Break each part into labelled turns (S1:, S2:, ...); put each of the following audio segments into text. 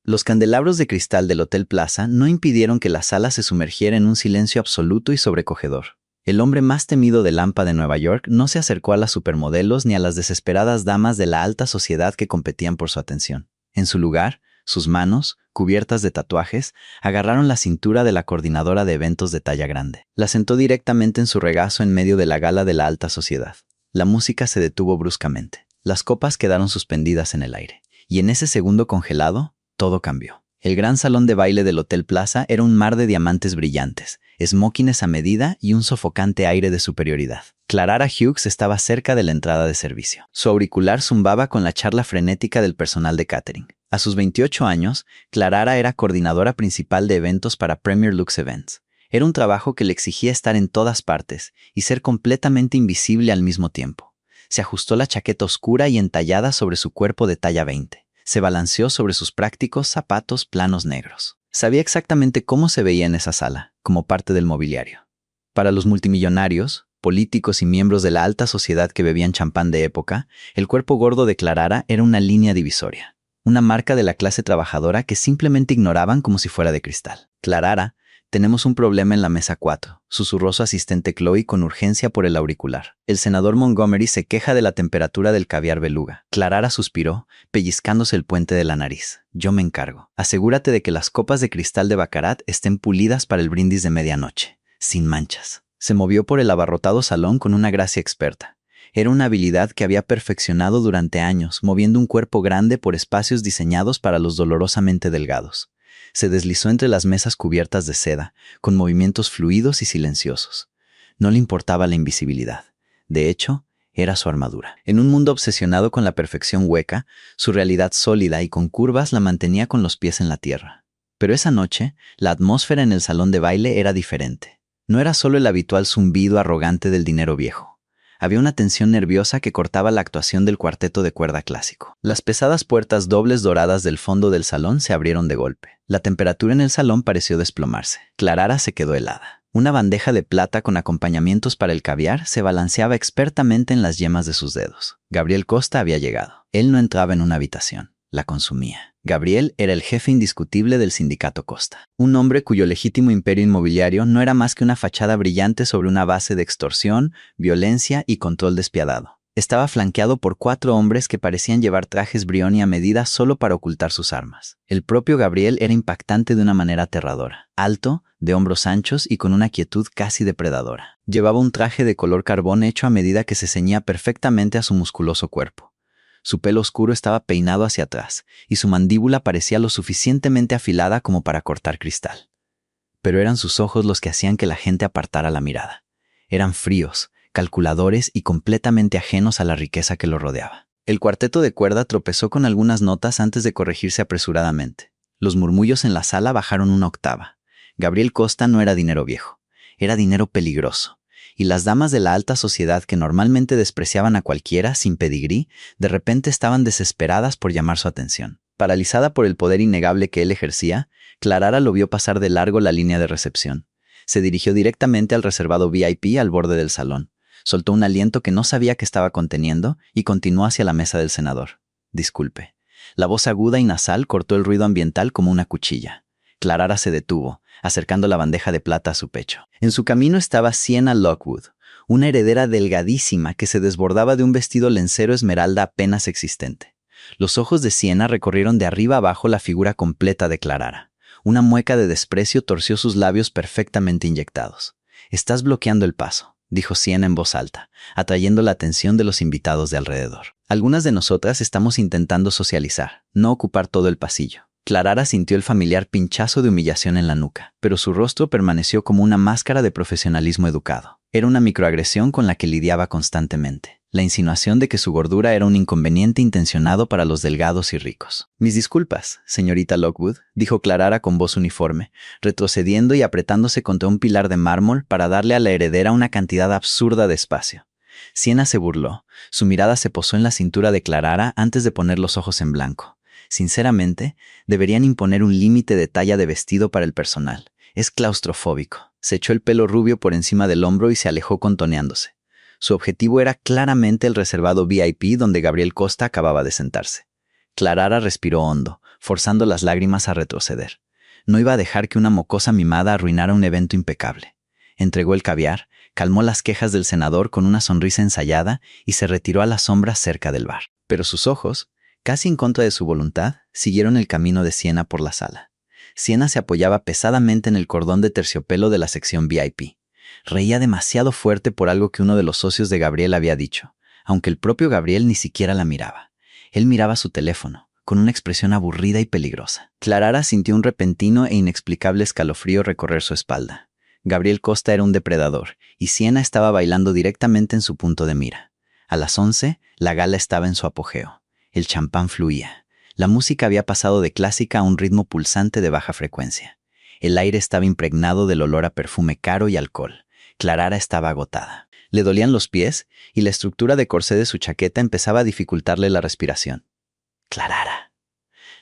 S1: Los candelabros de cristal del Hotel Plaza no impidieron que la sala se sumergiera en un silencio absoluto y sobrecogedor. El hombre más temido del AMPA de Nueva York no se acercó a las supermodelos ni a las desesperadas damas de la alta sociedad que competían por su atención. En su lugar, sus manos, cubiertas de tatuajes, agarraron la cintura de la coordinadora de eventos de talla grande. La sentó directamente en su regazo en medio de la gala de la alta sociedad. La música se detuvo bruscamente. Las copas quedaron suspendidas en el aire. Y en ese segundo congelado, todo cambió. El gran salón de baile del Hotel Plaza era un mar de diamantes brillantes, smokines a medida y un sofocante aire de superioridad. Clarara Hughes estaba cerca de la entrada de servicio. Su auricular zumbaba con la charla frenética del personal de catering. A sus 28 años, Clarara era coordinadora principal de eventos para Premier Lux Events. Era un trabajo que le exigía estar en todas partes y ser completamente invisible al mismo tiempo. Se ajustó la chaqueta oscura y entallada sobre su cuerpo de talla 20. Se balanceó sobre sus prácticos zapatos planos negros. Sabía exactamente cómo se veía en esa sala, como parte del mobiliario. Para los multimillonarios, políticos y miembros de la alta sociedad que bebían champán de época, el cuerpo gordo de Clarara era una línea divisoria. Una marca de la clase trabajadora que simplemente ignoraban como si fuera de cristal. Clarara, tenemos un problema en la mesa 4, susurró su asistente Chloe con urgencia por el auricular. El senador Montgomery se queja de la temperatura del caviar beluga. Clarara suspiró, pellizcándose el puente de la nariz. Yo me encargo. Asegúrate de que las copas de cristal de Baccarat estén pulidas para el brindis de medianoche, sin manchas. Se movió por el abarrotado salón con una gracia experta. Era una habilidad que había perfeccionado durante años, moviendo un cuerpo grande por espacios diseñados para los dolorosamente delgados. Se deslizó entre las mesas cubiertas de seda, con movimientos fluidos y silenciosos. No le importaba la invisibilidad. De hecho, era su armadura. En un mundo obsesionado con la perfección hueca, su realidad sólida y con curvas la mantenía con los pies en la tierra. Pero esa noche, la atmósfera en el salón de baile era diferente. No era solo el habitual zumbido arrogante del dinero viejo. Había una tensión nerviosa que cortaba la actuación del cuarteto de cuerda clásico. Las pesadas puertas dobles doradas del fondo del salón se abrieron de golpe. La temperatura en el salón pareció desplomarse. Clarara se quedó helada. Una bandeja de plata con acompañamientos para el caviar se balanceaba expertamente en las yemas de sus dedos. Gabriel Costa había llegado. Él no entraba en una habitación. La consumía. Gabriel era el jefe indiscutible del sindicato Costa. Un hombre cuyo legítimo imperio inmobiliario no era más que una fachada brillante sobre una base de extorsión, violencia y control despiadado. Estaba flanqueado por 4 hombres que parecían llevar trajes Brioni a medida solo para ocultar sus armas. El propio Gabriel era impactante de una manera aterradora. Alto, de hombros anchos y con una quietud casi depredadora. Llevaba un traje de color carbón hecho a medida que se ceñía perfectamente a su musculoso cuerpo. Su pelo oscuro estaba peinado hacia atrás, y su mandíbula parecía lo suficientemente afilada como para cortar cristal. Pero eran sus ojos los que hacían que la gente apartara la mirada. Eran fríos, calculadores y completamente ajenos a la riqueza que lo rodeaba. El cuarteto de cuerda tropezó con algunas notas antes de corregirse apresuradamente. Los murmullos en la sala bajaron una octava. Gabriel Costa no era dinero viejo, era dinero peligroso. Y las damas de la alta sociedad que normalmente despreciaban a cualquiera sin pedigrí, de repente estaban desesperadas por llamar su atención. Paralizada por el poder innegable que él ejercía, Clarara lo vio pasar de largo la línea de recepción. Se dirigió directamente al reservado VIP al borde del salón. Soltó un aliento que no sabía que estaba conteniendo y continuó hacia la mesa del senador. Disculpe. La voz aguda y nasal cortó el ruido ambiental como una cuchilla. Clarara se detuvo, acercando la bandeja de plata a su pecho. En su camino estaba Sienna Lockwood, una heredera delgadísima que se desbordaba de un vestido lencero esmeralda apenas existente. Los ojos de Sienna recorrieron de arriba abajo la figura completa de Clarara. Una mueca de desprecio torció sus labios perfectamente inyectados. «Estás bloqueando el paso», dijo Sienna en voz alta, atrayendo la atención de los invitados de alrededor. «Algunas de nosotras estamos intentando socializar, no ocupar todo el pasillo». Clarara sintió el familiar pinchazo de humillación en la nuca, pero su rostro permaneció como una máscara de profesionalismo educado. Era una microagresión con la que lidiaba constantemente. La insinuación de que su gordura era un inconveniente intencionado para los delgados y ricos. «Mis disculpas, señorita Lockwood», dijo Clarara con voz uniforme, retrocediendo y apretándose contra un pilar de mármol para darle a la heredera una cantidad absurda de espacio. Sienna se burló. Su mirada se posó en la cintura de Clarara antes de poner los ojos en blanco. Sinceramente, deberían imponer un límite de talla de vestido para el personal. Es claustrofóbico. Se echó el pelo rubio por encima del hombro y se alejó contoneándose. Su objetivo era claramente el reservado VIP donde Gabriel Costa acababa de sentarse. Clarara respiró hondo, forzando las lágrimas a retroceder. No iba a dejar que una mocosa mimada arruinara un evento impecable. Entregó el caviar, calmó las quejas del senador con una sonrisa ensayada y se retiró a la sombra cerca del bar. Pero sus ojos, casi en contra de su voluntad, siguieron el camino de Sienna por la sala. Sienna se apoyaba pesadamente en el cordón de terciopelo de la sección VIP. Reía demasiado fuerte por algo que uno de los socios de Gabriel había dicho, aunque el propio Gabriel ni siquiera la miraba. Él miraba su teléfono, con una expresión aburrida y peligrosa. Clarara sintió un repentino e inexplicable escalofrío recorrer su espalda. Gabriel Costa era un depredador, y Sienna estaba bailando directamente en su punto de mira. A las 11, la gala estaba en su apogeo. El champán fluía. La música había pasado de clásica a un ritmo pulsante de baja frecuencia. El aire estaba impregnado del olor a perfume caro y alcohol. Clarara estaba agotada. Le dolían los pies, y la estructura de corsé de su chaqueta empezaba a dificultarle la respiración. «Clarara».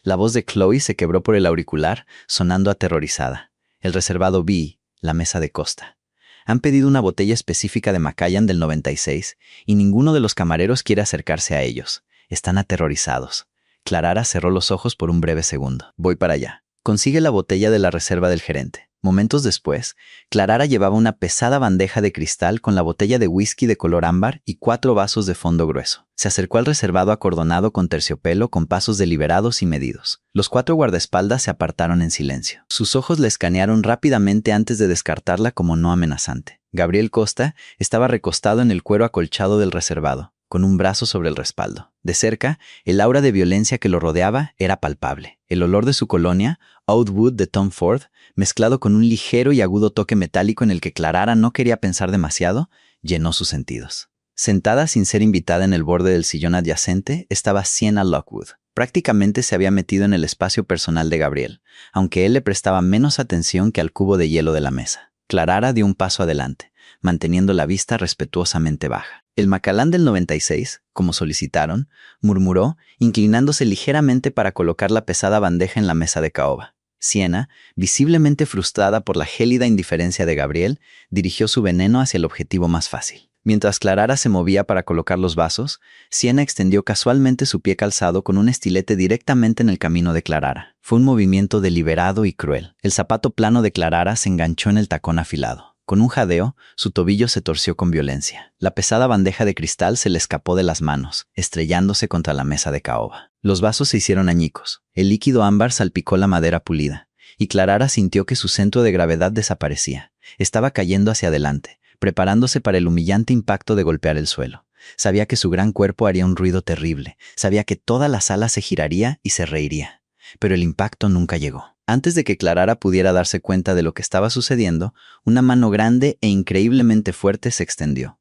S1: La voz de Chloe se quebró por el auricular, sonando aterrorizada. El reservado B, la mesa de Costa. Han pedido una botella específica de Macallan del 96 y ninguno de los camareros quiere acercarse a ellos. Están aterrorizados. Clarara cerró los ojos por un breve segundo. «Voy para allá». Consigue la botella de la reserva del gerente. Momentos después, Clarara llevaba una pesada bandeja de cristal con la botella de whisky de color ámbar y 4 vasos de fondo grueso. Se acercó al reservado acordonado con terciopelo con pasos deliberados y medidos. Los 4 guardaespaldas se apartaron en silencio. Sus ojos la escanearon rápidamente antes de descartarla como no amenazante. Gabriel Costa estaba recostado en el cuero acolchado del reservado, con un brazo sobre el respaldo. De cerca, el aura de violencia que lo rodeaba era palpable. El olor de su colonia, Oud Wood de Tom Ford, mezclado con un ligero y agudo toque metálico en el que Clarara no quería pensar demasiado, llenó sus sentidos. Sentada sin ser invitada en el borde del sillón adyacente estaba Sienna Lockwood. Prácticamente se había metido en el espacio personal de Gabriel, aunque él le prestaba menos atención que al cubo de hielo de la mesa. Clarara dio un paso adelante, manteniendo la vista respetuosamente baja. El Macallan del 96, como solicitaron, murmuró, inclinándose ligeramente para colocar la pesada bandeja en la mesa de caoba. Sienna, visiblemente frustrada por la gélida indiferencia de Gabriel, dirigió su veneno hacia el objetivo más fácil. Mientras Clarara se movía para colocar los vasos, Sienna extendió casualmente su pie calzado con un estilete directamente en el camino de Clarara. Fue un movimiento deliberado y cruel. El zapato plano de Clarara se enganchó en el tacón afilado. Con un jadeo, su tobillo se torció con violencia. La pesada bandeja de cristal se le escapó de las manos, estrellándose contra la mesa de caoba. Los vasos se hicieron añicos. El líquido ámbar salpicó la madera pulida, y Clarara sintió que su centro de gravedad desaparecía. Estaba cayendo hacia adelante, preparándose para el humillante impacto de golpear el suelo. Sabía que su gran cuerpo haría un ruido terrible. Sabía que toda la sala se giraría y se reiría. Pero el impacto nunca llegó. Antes de que Clarara pudiera darse cuenta de lo que estaba sucediendo, una mano grande e increíblemente fuerte se extendió.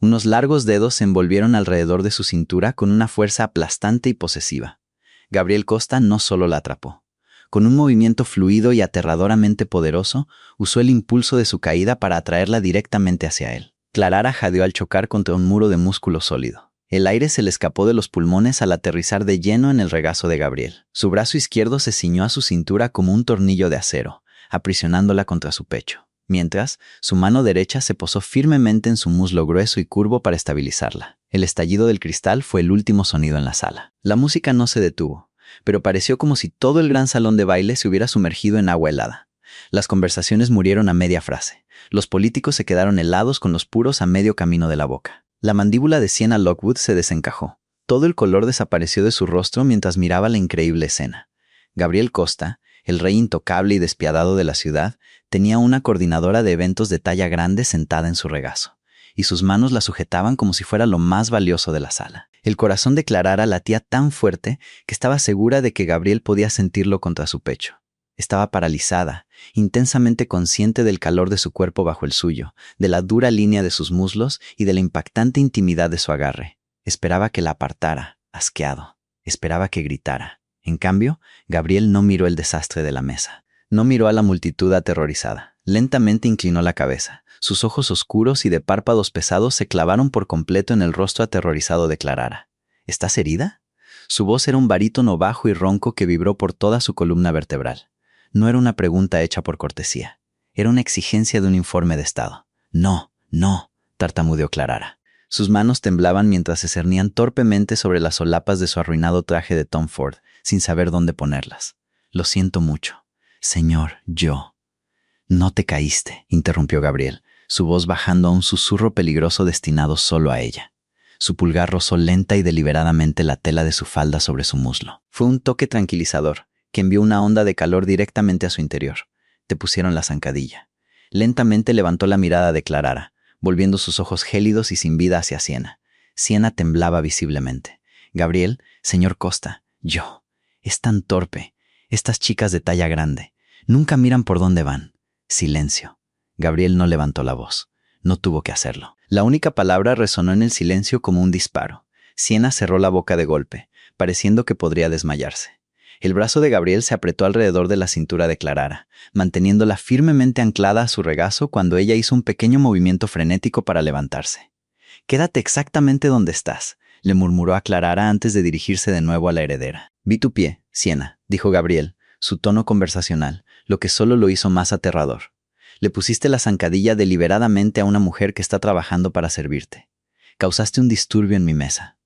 S1: Unos largos dedos se envolvieron alrededor de su cintura con una fuerza aplastante y posesiva. Gabriel Costa no solo la atrapó. Con un movimiento fluido y aterradoramente poderoso, usó el impulso de su caída para atraerla directamente hacia él. Clarara jadeó al chocar contra un muro de músculo sólido. El aire se le escapó de los pulmones al aterrizar de lleno en el regazo de Gabriel. Su brazo izquierdo se ciñó a su cintura como un tornillo de acero, aprisionándola contra su pecho, mientras su mano derecha se posó firmemente en su muslo grueso y curvo para estabilizarla. El estallido del cristal fue el último sonido en la sala. La música no se detuvo, pero pareció como si todo el gran salón de baile se hubiera sumergido en agua helada. Las conversaciones murieron a media frase. Los políticos se quedaron helados con los puros a medio camino de la boca. La mandíbula de Sienna Lockwood se desencajó. Todo el color desapareció de su rostro mientras miraba la increíble escena. Gabriel Costa, el rey intocable y despiadado de la ciudad, tenía una coordinadora de eventos de talla grande sentada en su regazo, y sus manos la sujetaban como si fuera lo más valioso de la sala. El corazón de Clarara latía tan fuerte que estaba segura de que Gabriel podía sentirlo contra su pecho. Estaba paralizada, intensamente consciente del calor de su cuerpo bajo el suyo, de la dura línea de sus muslos y de la impactante intimidad de su agarre. Esperaba que la apartara, asqueado. Esperaba que gritara. En cambio, Gabriel no miró el desastre de la mesa. No miró a la multitud aterrorizada. Lentamente inclinó la cabeza. Sus ojos oscuros y de párpados pesados se clavaron por completo en el rostro aterrorizado de Clarara. ¿Estás herida? Su voz era un barítono bajo y ronco que vibró por toda su columna vertebral. No era una pregunta hecha por cortesía. Era una exigencia de un informe de estado. No, tartamudeó Clarara. Sus manos temblaban mientras se cernían torpemente sobre las solapas de su arruinado traje de Tom Ford, sin saber dónde ponerlas. Lo siento mucho. Señor, yo. No te caíste, interrumpió Gabriel, su voz bajando a un susurro peligroso destinado solo a ella. Su pulgar rozó lenta y deliberadamente la tela de su falda sobre su muslo. Fue un toque tranquilizador, que envió una onda de calor directamente a su interior. Te pusieron la zancadilla. Lentamente levantó la mirada de Clarara, volviendo sus ojos gélidos y sin vida hacia Siena. Siena temblaba visiblemente. Gabriel, señor Costa, yo. Es tan torpe. Estas chicas de talla grande. Nunca miran por dónde van. Silencio. Gabriel no levantó la voz. No tuvo que hacerlo. La única palabra resonó en el silencio como un disparo. Siena cerró la boca de golpe, pareciendo que podría desmayarse. El brazo de Gabriel se apretó alrededor de la cintura de Clarara, manteniéndola firmemente anclada a su regazo cuando ella hizo un pequeño movimiento frenético para levantarse. «Quédate exactamente donde estás», le murmuró a Clarara antes de dirigirse de nuevo a la heredera. «Vi tu pie, Siena», dijo Gabriel, su tono conversacional, lo que solo lo hizo más aterrador. «Le pusiste la zancadilla deliberadamente a una mujer que está trabajando para servirte. Causaste un disturbio en mi mesa».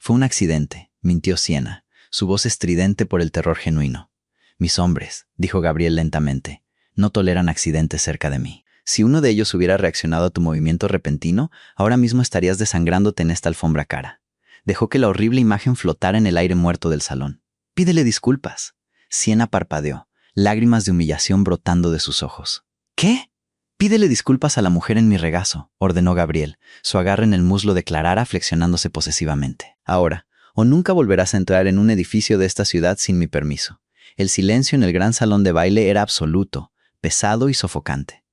S1: «Fue un accidente», mintió Siena, su voz estridente por el terror genuino. «Mis hombres», dijo Gabriel lentamente, «no toleran accidentes cerca de mí. Si uno de ellos hubiera reaccionado a tu movimiento repentino, ahora mismo estarías desangrándote en esta alfombra cara». Dejó que la horrible imagen flotara en el aire muerto del salón. «Pídele disculpas». Siena parpadeó, lágrimas de humillación brotando de sus ojos. «¿Qué?» «Pídele disculpas a la mujer en mi regazo», ordenó Gabriel, su agarre en el muslo de Clarara flexionándose posesivamente. «Ahora, o nunca volverás a entrar en un edificio de esta ciudad sin mi permiso». El silencio en el gran salón de baile era absoluto, pesado y sofocante.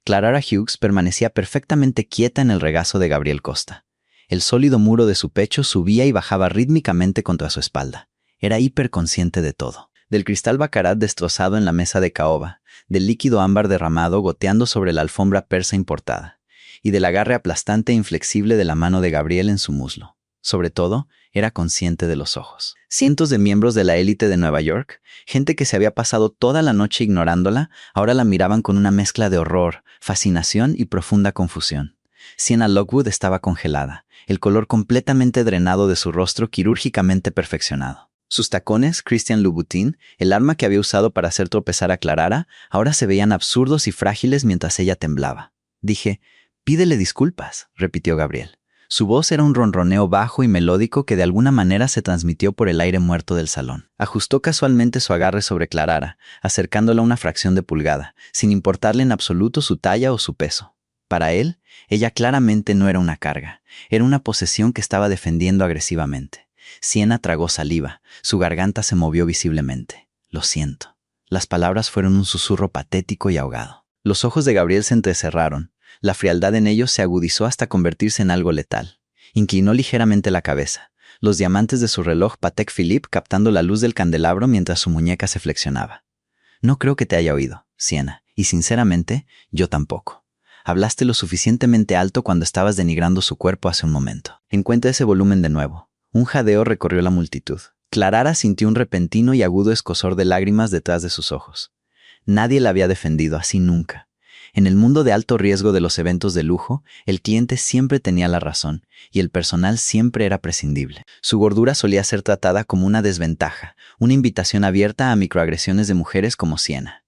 S1: Clarara Hughes permanecía perfectamente quieta en el regazo de Gabriel Costa. El sólido muro de su pecho subía y bajaba rítmicamente contra su espalda. Era hiperconsciente de todo. Del cristal baccarat destrozado en la mesa de caoba, del líquido ámbar derramado goteando sobre la alfombra persa importada, y del agarre aplastante e inflexible de la mano de Gabriel en su muslo. Sobre todo, era consciente de los ojos. Cientos de miembros de la élite de Nueva York, gente que se había pasado toda la noche ignorándola, ahora la miraban con una mezcla de horror, fascinación y profunda confusión. Siena Lockwood estaba congelada, el color completamente drenado de su rostro quirúrgicamente perfeccionado. Sus tacones, Christian Louboutin, el arma que había usado para hacer tropezar a Clarara, ahora se veían absurdos y frágiles mientras ella temblaba. «Dije, pídele disculpas», repitió Gabriel. Su voz era un ronroneo bajo y melódico que de alguna manera se transmitió por el aire muerto del salón. Ajustó casualmente su agarre sobre Clarara, acercándola una fracción de pulgada, sin importarle en absoluto su talla o su peso. Para él, ella claramente no era una carga, era una posesión que estaba defendiendo agresivamente. Siena tragó saliva, su garganta se movió visiblemente. «Lo siento». Las palabras fueron un susurro patético y ahogado. Los ojos de Gabriel se entrecerraron. La frialdad en ellos se agudizó hasta convertirse en algo letal. Inclinó ligeramente la cabeza, los diamantes de su reloj Patek Philippe captando la luz del candelabro mientras su muñeca se flexionaba. «No creo que te haya oído, Siena, y sinceramente, yo tampoco. Hablaste lo suficientemente alto cuando estabas denigrando su cuerpo hace un momento. Encuentra ese volumen de nuevo». Un jadeo recorrió la multitud. Clarara sintió un repentino y agudo escozor de lágrimas detrás de sus ojos. Nadie la había defendido así nunca. En el mundo de alto riesgo de los eventos de lujo, el cliente siempre tenía la razón y el personal siempre era prescindible. Su gordura solía ser tratada como una desventaja, una invitación abierta a microagresiones de mujeres como Siena.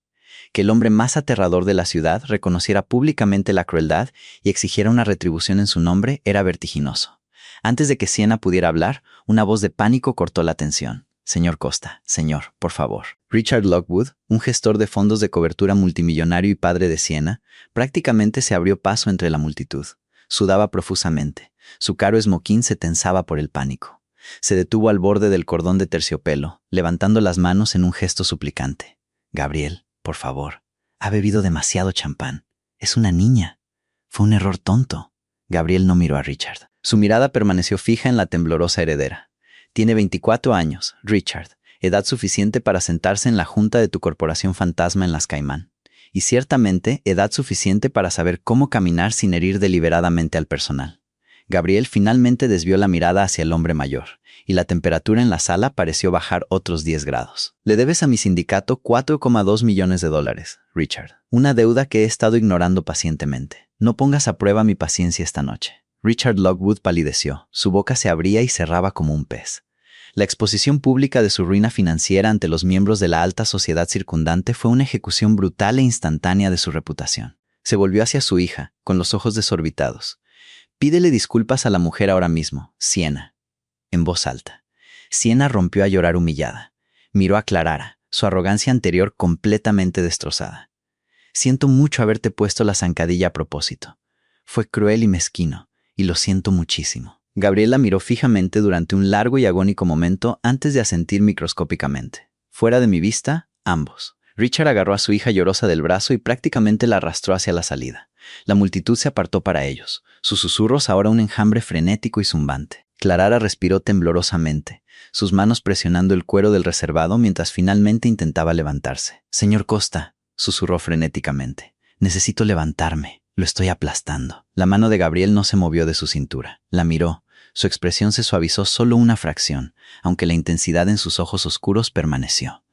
S1: Que el hombre más aterrador de la ciudad reconociera públicamente la crueldad y exigiera una retribución en su nombre era vertiginoso. Antes de que Siena pudiera hablar, una voz de pánico cortó la tensión. «Señor Costa, señor, por favor». Richard Lockwood, un gestor de fondos de cobertura multimillonario y padre de Siena, prácticamente se abrió paso entre la multitud. Sudaba profusamente. Su caro esmoquín se tensaba por el pánico. Se detuvo al borde del cordón de terciopelo, levantando las manos en un gesto suplicante. «Gabriel, por favor. Ha bebido demasiado champán. Es una niña. Fue un error tonto». Gabriel no miró a Richard. Su mirada permaneció fija en la temblorosa heredera. «Tiene 24 años, Richard, edad suficiente para sentarse en la junta de tu corporación fantasma en las Caimán. Y ciertamente edad suficiente para saber cómo caminar sin herir deliberadamente al personal». Gabriel finalmente desvió la mirada hacia el hombre mayor, y la temperatura en la sala pareció bajar otros 10 grados. «Le debes a mi sindicato $4,2 millones, Richard. Una deuda que he estado ignorando pacientemente. No pongas a prueba mi paciencia esta noche». Richard Lockwood palideció. Su boca se abría y cerraba como un pez. La exposición pública de su ruina financiera ante los miembros de la alta sociedad circundante fue una ejecución brutal e instantánea de su reputación. Se volvió hacia su hija, con los ojos desorbitados. «Pídele disculpas a la mujer ahora mismo, Sienna», en voz alta. Sienna rompió a llorar humillada. Miró a Clarara, su arrogancia anterior completamente destrozada. «Siento mucho haberte puesto la zancadilla a propósito. Fue cruel y mezquino, y lo siento muchísimo». Gabriel la miró fijamente durante un largo y agónico momento antes de asentir microscópicamente. «Fuera de mi vista, ambos». Richard agarró a su hija llorosa del brazo y prácticamente la arrastró hacia la salida. La multitud se apartó para ellos, sus susurros ahora un enjambre frenético y zumbante. Clarara respiró temblorosamente, sus manos presionando el cuero del reservado mientras finalmente intentaba levantarse. «Señor Costa», susurró frenéticamente, «necesito levantarme, lo estoy aplastando». La mano de Gabriel no se movió de su cintura. La miró. Su expresión se suavizó solo una fracción, aunque la intensidad en sus ojos oscuros permaneció.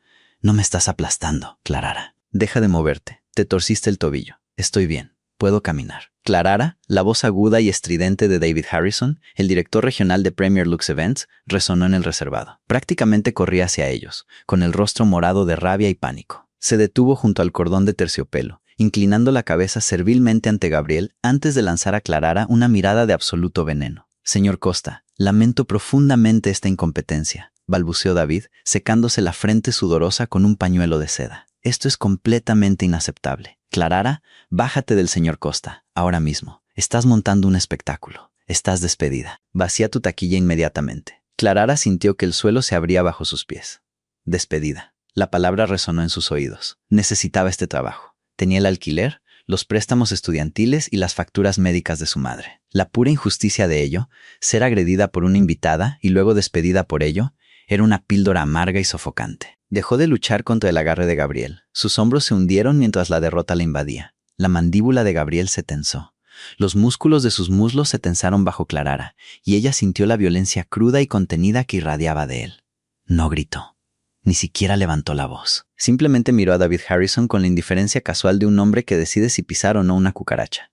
S1: «No me estás aplastando, Clarara. Deja de moverte. Te torciste el tobillo. Estoy bien. Puedo caminar». Clarara, la voz aguda y estridente de David Harrison, el director regional de Premier Lux Events, resonó en el reservado. Prácticamente corría hacia ellos, con el rostro morado de rabia y pánico. Se detuvo junto al cordón de terciopelo, inclinando la cabeza servilmente ante Gabriel antes de lanzar a Clarara una mirada de absoluto veneno. «Señor Costa, lamento profundamente esta incompetencia», balbuceó David, secándose la frente sudorosa con un pañuelo de seda. «Esto es completamente inaceptable. Clarara, bájate del señor Costa, ahora mismo. Estás montando un espectáculo. Estás despedida. Vacía tu taquilla inmediatamente». Clarara sintió que el suelo se abría bajo sus pies. Despedida. La palabra resonó en sus oídos. Necesitaba este trabajo. Tenía el alquiler, los préstamos estudiantiles y las facturas médicas de su madre. La pura injusticia de ello, ser agredida por una invitada y luego despedida por ello, era una píldora amarga y sofocante. Dejó de luchar contra el agarre de Gabriel. Sus hombros se hundieron mientras la derrota la invadía. La mandíbula de Gabriel se tensó. Los músculos de sus muslos se tensaron bajo Clarara, y ella sintió la violencia cruda y contenida que irradiaba de él. No gritó. Ni siquiera levantó la voz. Simplemente miró a David Harrison con la indiferencia casual de un hombre que decide si pisar o no una cucaracha.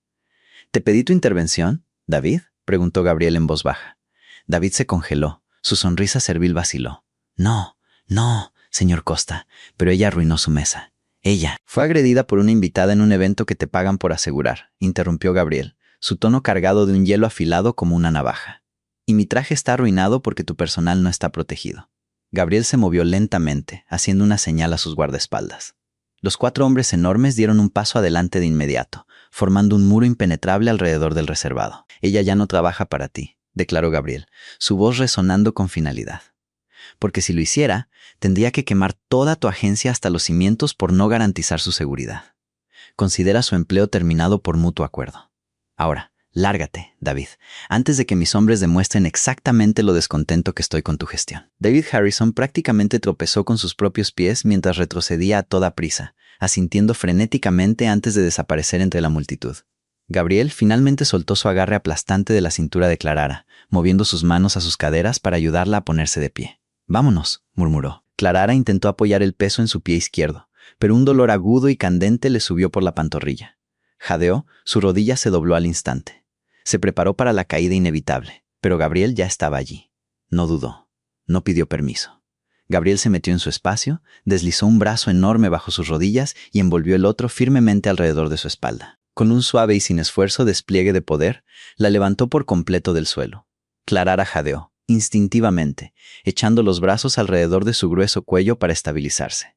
S1: «¿Te pedí tu intervención, David?», preguntó Gabriel en voz baja. David se congeló. Su sonrisa servil vaciló. «No, señor Costa, pero ella arruinó su mesa. Ella fue agredida por una invitada en un evento que te pagan por asegurar», interrumpió Gabriel, su tono cargado de un hielo afilado como una navaja. «Y mi traje está arruinado porque tu personal no está protegido». Gabriel se movió lentamente, haciendo una señal a sus guardaespaldas. Los 4 hombres enormes dieron un paso adelante de inmediato, formando un muro impenetrable alrededor del reservado. «Ella ya no trabaja para ti», declaró Gabriel, su voz resonando con finalidad. «Porque si lo hiciera, tendría que quemar toda tu agencia hasta los cimientos por no garantizar su seguridad. Considera su empleo terminado por mutuo acuerdo. Ahora, lárgate, David, antes de que mis hombres demuestren exactamente lo descontento que estoy con tu gestión». David Harrison prácticamente tropezó con sus propios pies mientras retrocedía a toda prisa, asintiendo frenéticamente antes de desaparecer entre la multitud. Gabriel finalmente soltó su agarre aplastante de la cintura de Clarara, moviendo sus manos a sus caderas para ayudarla a ponerse de pie. «Vámonos», murmuró. Clarara intentó apoyar el peso en su pie izquierdo, pero un dolor agudo y candente le subió por la pantorrilla. Jadeó, su rodilla se dobló al instante. Se preparó para la caída inevitable, pero Gabriel ya estaba allí. No dudó. No pidió permiso. Gabriel se metió en su espacio, deslizó un brazo enorme bajo sus rodillas y envolvió el otro firmemente alrededor de su espalda. Con un suave y sin esfuerzo despliegue de poder, la levantó por completo del suelo. Clarara jadeó, instintivamente, echando los brazos alrededor de su grueso cuello para estabilizarse.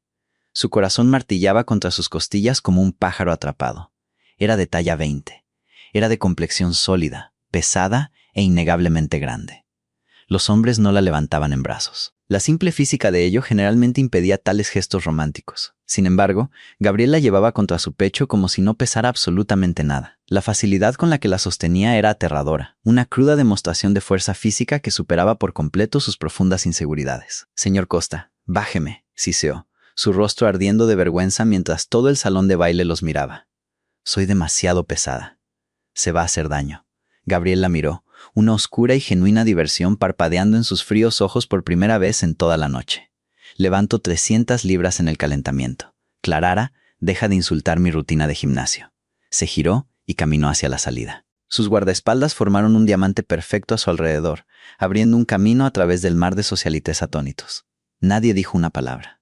S1: Su corazón martillaba contra sus costillas como un pájaro atrapado. Era de talla 20. Era de complexión sólida, pesada e innegablemente grande. Los hombres no la levantaban en brazos. La simple física de ello generalmente impedía tales gestos románticos. Sin embargo, Gabriel la llevaba contra su pecho como si no pesara absolutamente nada. La facilidad con la que la sostenía era aterradora, una cruda demostración de fuerza física que superaba por completo sus profundas inseguridades. «Señor Costa, bájeme», siseó, su rostro ardiendo de vergüenza mientras todo el salón de baile los miraba. «Soy demasiado pesada. Se va a hacer daño». Gabriel la miró, una oscura y genuina diversión parpadeando en sus fríos ojos por primera vez en toda la noche. «Levanto 300 libras en el calentamiento. Clarara, deja de insultar mi rutina de gimnasio». Se giró y caminó hacia la salida. Sus guardaespaldas formaron un diamante perfecto a su alrededor, abriendo un camino a través del mar de socialites atónitos. Nadie dijo una palabra.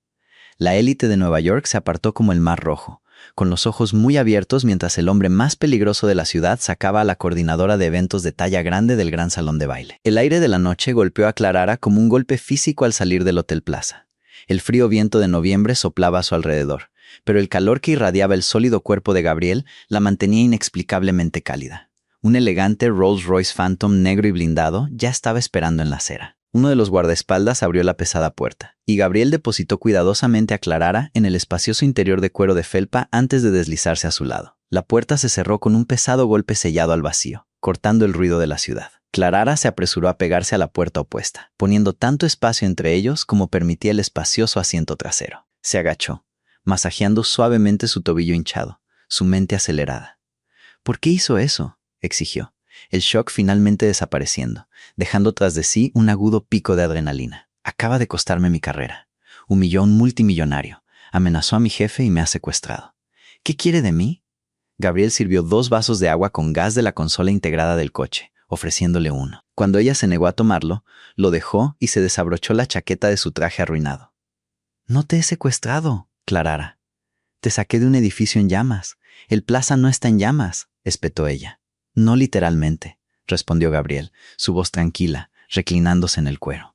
S1: La élite de Nueva York se apartó como el mar rojo, con los ojos muy abiertos mientras el hombre más peligroso de la ciudad sacaba a la coordinadora de eventos de talla grande del gran salón de baile. El aire de la noche golpeó a Clarara como un golpe físico al salir del Hotel Plaza. El frío viento de noviembre soplaba a su alrededor, pero el calor que irradiaba el sólido cuerpo de Gabriel la mantenía inexplicablemente cálida. Un elegante Rolls-Royce Phantom negro y blindado ya estaba esperando en la acera. Uno de los guardaespaldas abrió la pesada puerta, y Gabriel depositó cuidadosamente a Clarara en el espacioso interior de cuero de felpa antes de deslizarse a su lado. La puerta se cerró con un pesado golpe sellado al vacío, cortando el ruido de la ciudad. Clarara se apresuró a pegarse a la puerta opuesta, poniendo tanto espacio entre ellos como permitía el espacioso asiento trasero. Se agachó, masajeando suavemente su tobillo hinchado, su mente acelerada. ¿Por qué hizo eso?, exigió, el shock finalmente desapareciendo, dejando tras de sí un agudo pico de adrenalina. Acaba de costarme mi carrera. Humilló a un multimillonario, amenazó a mi jefe y me ha secuestrado. ¿Qué quiere de mí? Gabriel sirvió 2 vasos de agua con gas de la consola integrada del coche, ofreciéndole uno. Cuando ella se negó a tomarlo, lo dejó y se desabrochó la chaqueta de su traje arruinado. No te he secuestrado, Clarara. Te saqué de un edificio en llamas. El Plaza no está en llamas, espetó ella. No literalmente, respondió Gabriel, su voz tranquila, reclinándose en el cuero.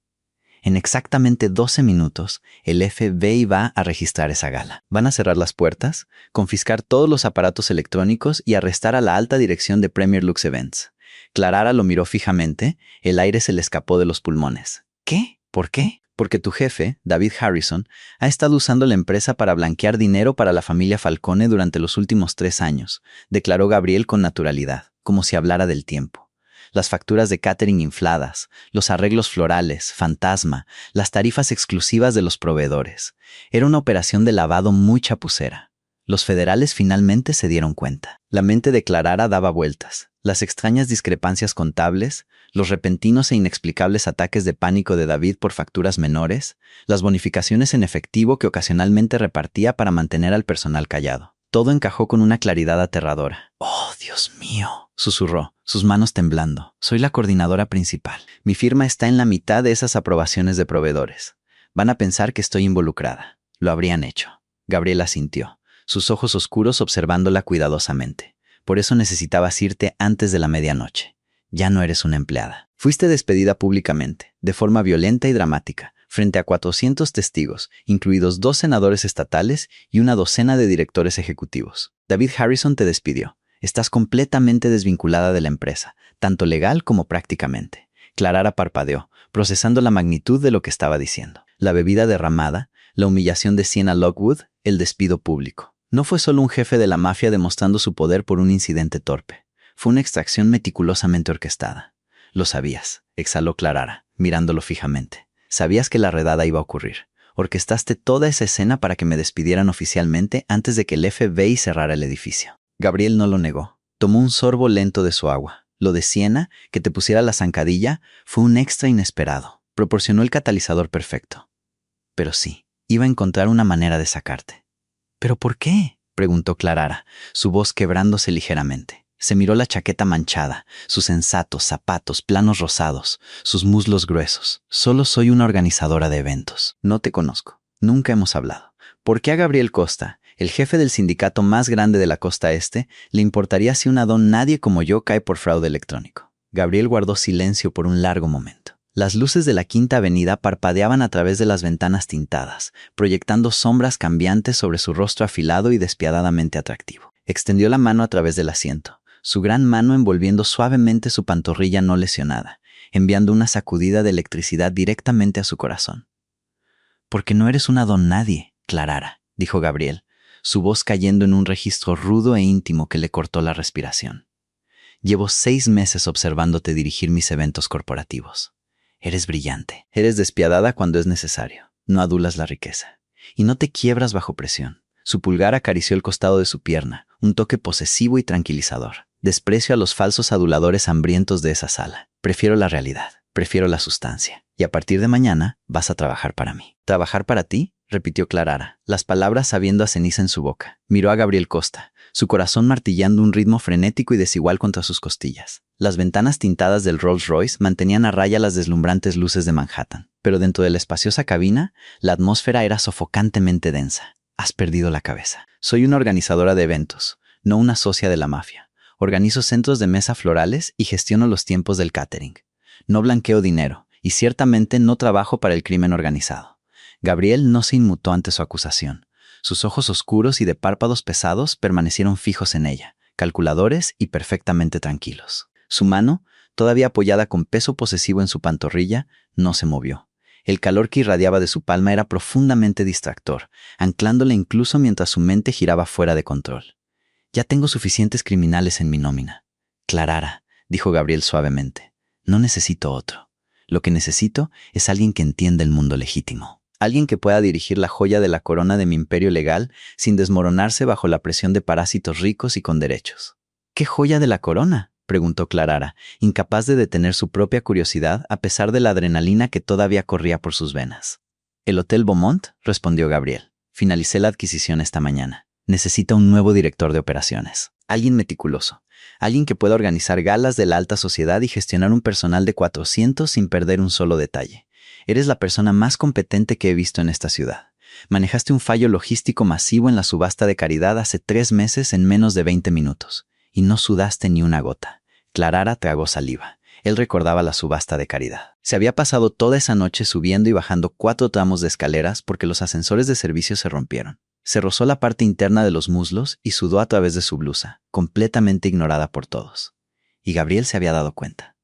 S1: En exactamente 12 minutos, el FBI va a registrar esa gala. Van a cerrar las puertas, confiscar todos los aparatos electrónicos y arrestar a la alta dirección de Premier Lux Events. Clarara lo miró fijamente, el aire se le escapó de los pulmones. ¿Qué? ¿Por qué? Porque tu jefe, David Harrison, ha estado usando la empresa para blanquear dinero para la familia Falcone durante los últimos 3 años, declaró Gabriel con naturalidad, como si hablara del tiempo. Las facturas de catering infladas, los arreglos florales, fantasma, las tarifas exclusivas de los proveedores. Era una operación de lavado muy chapucera. Los federales finalmente se dieron cuenta. La mente de Clarara daba vueltas. Las extrañas discrepancias contables, los repentinos e inexplicables ataques de pánico de David por facturas menores, las bonificaciones en efectivo que ocasionalmente repartía para mantener al personal callado. Todo encajó con una claridad aterradora. «Oh, Dios mío», susurró, sus manos temblando. «Soy la coordinadora principal. Mi firma está en la mitad de esas aprobaciones de proveedores. Van a pensar que estoy involucrada. Lo habrían hecho». Gabriela asintió, sus ojos oscuros observándola cuidadosamente. «Por eso necesitabas irte antes de la medianoche. Ya no eres una empleada. Fuiste despedida públicamente, de forma violenta y dramática, frente a 400 testigos, incluidos 2 senadores estatales y una docena de directores ejecutivos. David Harrison te despidió. Estás completamente desvinculada de la empresa, tanto legal como prácticamente». Clarara parpadeó, procesando la magnitud de lo que estaba diciendo. La bebida derramada, la humillación de Sienna Lockwood, el despido público. No fue solo un jefe de la mafia demostrando su poder por un incidente torpe. Fue una extracción meticulosamente orquestada. Lo sabías, exhaló Clarara, mirándolo fijamente. Sabías que la redada iba a ocurrir. Orquestaste toda esa escena para que me despidieran oficialmente antes de que el FBI cerrara el edificio. Gabriel no lo negó. Tomó un sorbo lento de su agua. Lo de Sienna, que te pusiera la zancadilla, fue un extra inesperado. Proporcionó el catalizador perfecto. Pero sí, iba a encontrar una manera de sacarte. ¿Pero por qué?, preguntó Clarara, su voz quebrándose ligeramente. Se miró la chaqueta manchada, sus sensatos zapatos planos rosados, sus muslos gruesos. Solo soy una organizadora de eventos. No te conozco. Nunca hemos hablado. ¿Por qué a Gabriel Costa, el jefe del sindicato más grande de la costa este, le importaría si una don nadie como yo cae por fraude electrónico? Gabriel guardó silencio por un largo momento. Las luces de la Quinta Avenida parpadeaban a través de las ventanas tintadas, proyectando sombras cambiantes sobre su rostro afilado y despiadadamente atractivo. Extendió la mano a través del asiento, su gran mano envolviendo suavemente su pantorrilla no lesionada, enviando una sacudida de electricidad directamente a su corazón. «Porque no eres una don nadie, Clarara», dijo Gabriel, su voz cayendo en un registro rudo e íntimo que le cortó la respiración. «Llevo 6 meses observándote dirigir mis eventos corporativos. Eres brillante. Eres despiadada cuando es necesario. No adulas la riqueza. Y no te quiebras bajo presión». Su pulgar acarició el costado de su pierna, un toque posesivo y tranquilizador. «Desprecio a los falsos aduladores hambrientos de esa sala. Prefiero la realidad. Prefiero la sustancia. Y a partir de mañana vas a trabajar para mí». «¿Trabajar para ti?», repitió Clarara, las palabras sabiendo a ceniza en su boca. Miró a Gabriel Costa, su corazón martillando un ritmo frenético y desigual contra sus costillas. Las ventanas tintadas del Rolls Royce mantenían a raya las deslumbrantes luces de Manhattan, pero dentro de la espaciosa cabina, la atmósfera era sofocantemente densa. Has perdido la cabeza. Soy una organizadora de eventos, no una socia de la mafia. Organizo centros de mesa florales y gestiono los tiempos del catering. No blanqueo dinero, y ciertamente no trabajo para el crimen organizado. Gabriel no se inmutó ante su acusación. Sus ojos oscuros y de párpados pesados permanecieron fijos en ella, calculadores y perfectamente tranquilos. Su mano, todavía apoyada con peso posesivo en su pantorrilla, no se movió. El calor que irradiaba de su palma era profundamente distractor, anclándole incluso mientras su mente giraba fuera de control. Ya tengo suficientes criminales en mi nómina. Clarara, dijo Gabriel suavemente, no necesito otro. Lo que necesito es alguien que entienda el mundo legítimo. Alguien que pueda dirigir la joya de la corona de mi imperio legal sin desmoronarse bajo la presión de parásitos ricos y con derechos. ¿Qué joya de la corona?, preguntó Clarara, incapaz de detener su propia curiosidad a pesar de la adrenalina que todavía corría por sus venas. El Hotel Beaumont, respondió Gabriel. Finalicé la adquisición esta mañana. Necesita un nuevo director de operaciones. Alguien meticuloso. Alguien que pueda organizar galas de la alta sociedad y gestionar un personal de 400 sin perder un solo detalle. Eres la persona más competente que he visto en esta ciudad. Manejaste un fallo logístico masivo en la subasta de caridad hace 3 meses en menos de 20 minutos. Y no sudaste ni una gota. Clarara tragó saliva. Él recordaba la subasta de caridad. Se había pasado toda esa noche subiendo y bajando 4 tramos de escaleras porque los ascensores de servicio se rompieron. Se rozó la parte interna de los muslos y sudó a través de su blusa, completamente ignorada por todos. Y Gabriel se había dado cuenta.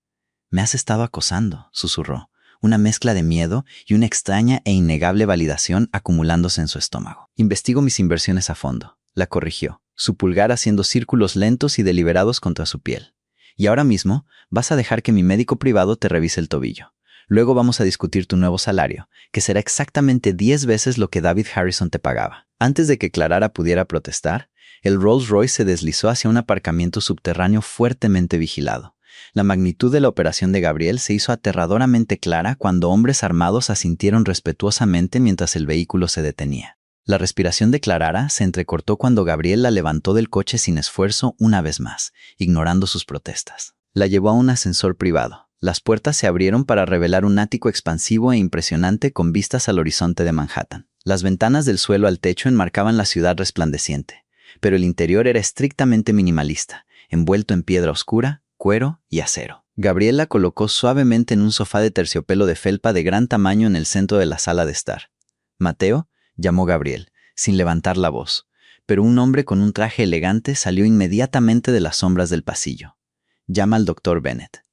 S1: «Me has estado acosando», susurró, una mezcla de miedo y una extraña e innegable validación acumulándose en su estómago. «Investigo mis inversiones a fondo», la corrigió, su pulgar haciendo círculos lentos y deliberados contra su piel. «Y ahora mismo vas a dejar que mi médico privado te revise el tobillo. Luego vamos a discutir tu nuevo salario, que será exactamente 10 veces lo que David Harrison te pagaba». Antes de que Clarara pudiera protestar, el Rolls Royce se deslizó hacia un aparcamiento subterráneo fuertemente vigilado. La magnitud de la operación de Gabriel se hizo aterradoramente clara cuando hombres armados asintieron respetuosamente mientras el vehículo se detenía. La respiración de Clarara se entrecortó cuando Gabriel la levantó del coche sin esfuerzo una vez más, ignorando sus protestas. La llevó a un ascensor privado. Las puertas se abrieron para revelar un ático expansivo e impresionante con vistas al horizonte de Manhattan. Las ventanas del suelo al techo enmarcaban la ciudad resplandeciente, pero el interior era estrictamente minimalista, envuelto en piedra oscura, cuero y acero. Gabriel la colocó suavemente en un sofá de terciopelo de felpa de gran tamaño en el centro de la sala de estar. «Mateo», llamó Gabriel, sin levantar la voz, pero un hombre con un traje elegante salió inmediatamente de las sombras del pasillo. «Llama al Dr. Bennett.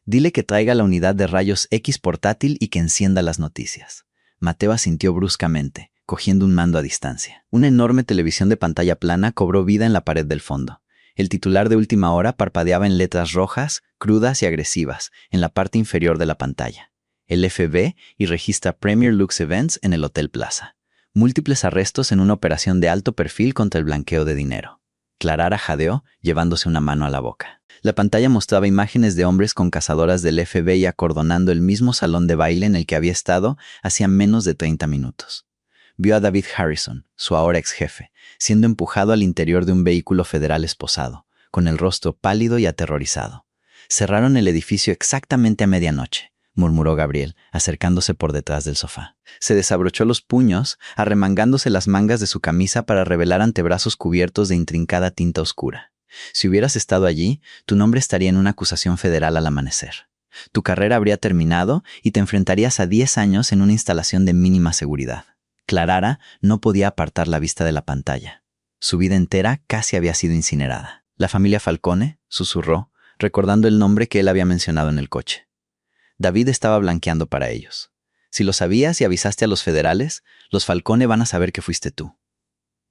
S1: Dile que traiga la unidad de rayos X portátil y que encienda las noticias». Mateo asintió bruscamente, cogiendo un mando a distancia. Una enorme televisión de pantalla plana cobró vida en la pared del fondo. El titular de última hora parpadeaba en letras rojas, crudas y agresivas, en la parte inferior de la pantalla. El FBI y registra Premier Lux Events en el Hotel Plaza. Múltiples arrestos en una operación de alto perfil contra el blanqueo de dinero. Clarara jadeó, llevándose una mano a la boca. La pantalla mostraba imágenes de hombres con cazadoras del FBI acordonando el mismo salón de baile en el que había estado hacía menos de 30 minutos. Vio a David Harrison, su ahora ex jefe, siendo empujado al interior de un vehículo federal esposado, con el rostro pálido y aterrorizado. «Cerraron el edificio exactamente a medianoche», murmuró Gabriel, acercándose por detrás del sofá. Se desabrochó los puños, arremangándose las mangas de su camisa para revelar antebrazos cubiertos de intrincada tinta oscura. «Si hubieras estado allí, tu nombre estaría en una acusación federal al amanecer. Tu carrera habría terminado y te enfrentarías a 10 años en una instalación de mínima seguridad». Clarara no podía apartar la vista de la pantalla. Su vida entera casi había sido incinerada. «¿La familia Falcone?», susurró, recordando el nombre que él había mencionado en el coche. David estaba blanqueando para ellos. «Si lo sabías y avisaste a los federales, los Falcone van a saber que fuiste tú».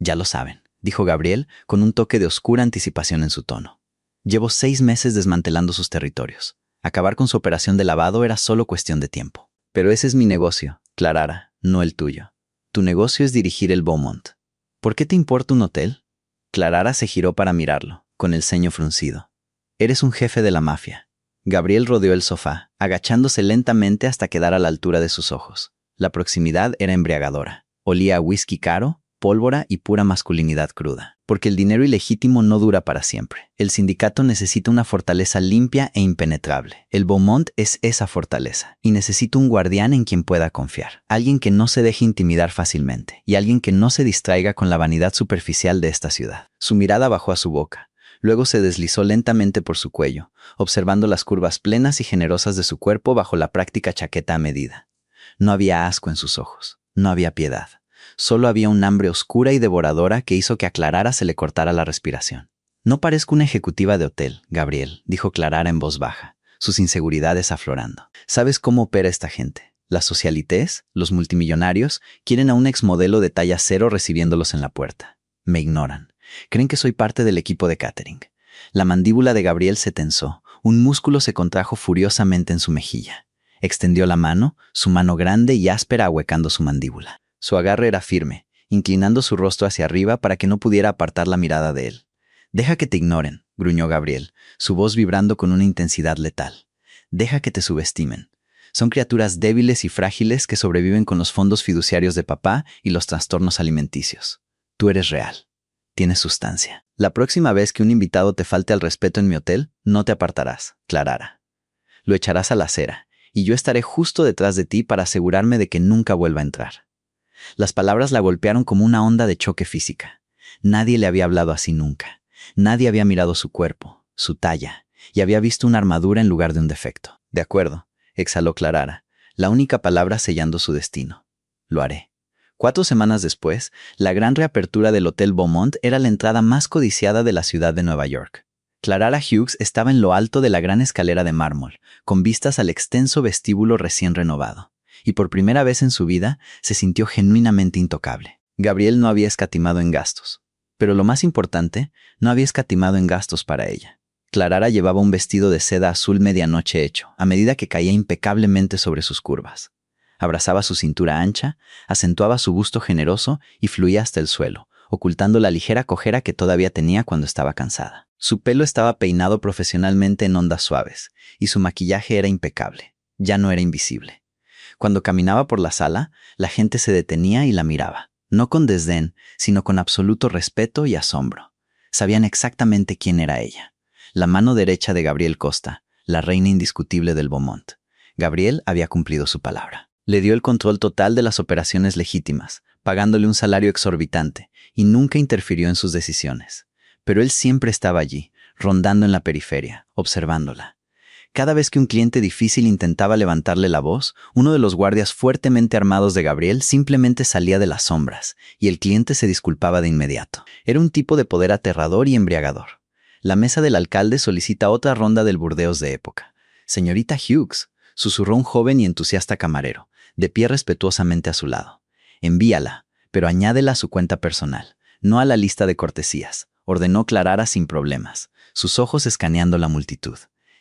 S1: «Ya lo saben», dijo Gabriel con un toque de oscura anticipación en su tono. «Llevo 6 meses desmantelando sus territorios. Acabar con su operación de lavado era solo cuestión de tiempo. Pero ese es mi negocio, Clarara, no el tuyo. Tu negocio es dirigir el Beaumont. ¿Por qué te importa un hotel?» Clarara se giró para mirarlo, con el ceño fruncido. «Eres un jefe de la mafia». Gabriel rodeó el sofá, agachándose lentamente hasta quedar a la altura de sus ojos. La proximidad era embriagadora. Olía a whisky caro, pólvora y pura masculinidad cruda. Porque el dinero ilegítimo no dura para siempre. El sindicato necesita una fortaleza limpia e impenetrable. El Beaumont es esa fortaleza, y necesita un guardián en quien pueda confiar. Alguien que no se deje intimidar fácilmente, y alguien que no se distraiga con la vanidad superficial de esta ciudad. Su mirada bajó a su boca. Luego se deslizó lentamente por su cuello, observando las curvas plenas y generosas de su cuerpo bajo la práctica chaqueta a medida. No había asco en sus ojos, no había piedad. Solo había un hambre oscura y devoradora que hizo que a Clarara se le cortara la respiración. «No parezco una ejecutiva de hotel, Gabriel», dijo Clarara en voz baja, sus inseguridades aflorando. «¿Sabes cómo opera esta gente? Las socialités, los multimillonarios, quieren a un exmodelo de talla cero recibiéndolos en la puerta. Me ignoran. Creen que soy parte del equipo de catering». La mandíbula de Gabriel se tensó, un músculo se contrajo furiosamente en su mejilla. Extendió la mano, su mano grande y áspera ahuecando su mandíbula. Su agarre era firme, inclinando su rostro hacia arriba para que no pudiera apartar la mirada de él. «Deja que te ignoren», gruñó Gabriel, su voz vibrando con una intensidad letal. «Deja que te subestimen. Son criaturas débiles y frágiles que sobreviven con los fondos fiduciarios de papá y los trastornos alimenticios. Tú eres real. Tienes sustancia. La próxima vez que un invitado te falte al respeto en mi hotel, no te apartarás, Clarara. Lo echarás a la acera, y yo estaré justo detrás de ti para asegurarme de que nunca vuelva a entrar». Las palabras la golpearon como una onda de choque física. Nadie le había hablado así nunca. Nadie había mirado su cuerpo, su talla, y había visto una armadura en lugar de un defecto. «De acuerdo», exhaló Clarara, la única palabra sellando su destino. «Lo haré». 4 semanas después, la gran reapertura del Hotel Beaumont era la entrada más codiciada de la ciudad de Nueva York. Clarara Hughes estaba en lo alto de la gran escalera de mármol, con vistas al extenso vestíbulo recién renovado. Y por primera vez en su vida se sintió genuinamente intocable. Gabriel no había escatimado en gastos. Pero lo más importante, no había escatimado en gastos para ella. Clarara llevaba un vestido de seda azul medianoche hecho, a medida que caía impecablemente sobre sus curvas. Abrazaba su cintura ancha, acentuaba su busto generoso y fluía hasta el suelo, ocultando la ligera cojera que todavía tenía cuando estaba cansada. Su pelo estaba peinado profesionalmente en ondas suaves, y su maquillaje era impecable. Ya no era invisible. Cuando caminaba por la sala, la gente se detenía y la miraba, no con desdén, sino con absoluto respeto y asombro. Sabían exactamente quién era ella. La mano derecha de Gabriel Costa, la reina indiscutible del Beaumont. Gabriel había cumplido su palabra. Le dio el control total de las operaciones legítimas, pagándole un salario exorbitante, y nunca interfirió en sus decisiones. Pero él siempre estaba allí, rondando en la periferia, observándola. Cada vez que un cliente difícil intentaba levantarle la voz, uno de los guardias fuertemente armados de Gabriel simplemente salía de las sombras, y el cliente se disculpaba de inmediato. Era un tipo de poder aterrador y embriagador. La mesa del alcalde solicita otra ronda del Burdeos de época. «Señorita Hughes», susurró un joven y entusiasta camarero, de pie respetuosamente a su lado. «Envíala, pero añádela a su cuenta personal, no a la lista de cortesías», ordenó Clarara sin problemas, sus ojos escaneando la multitud.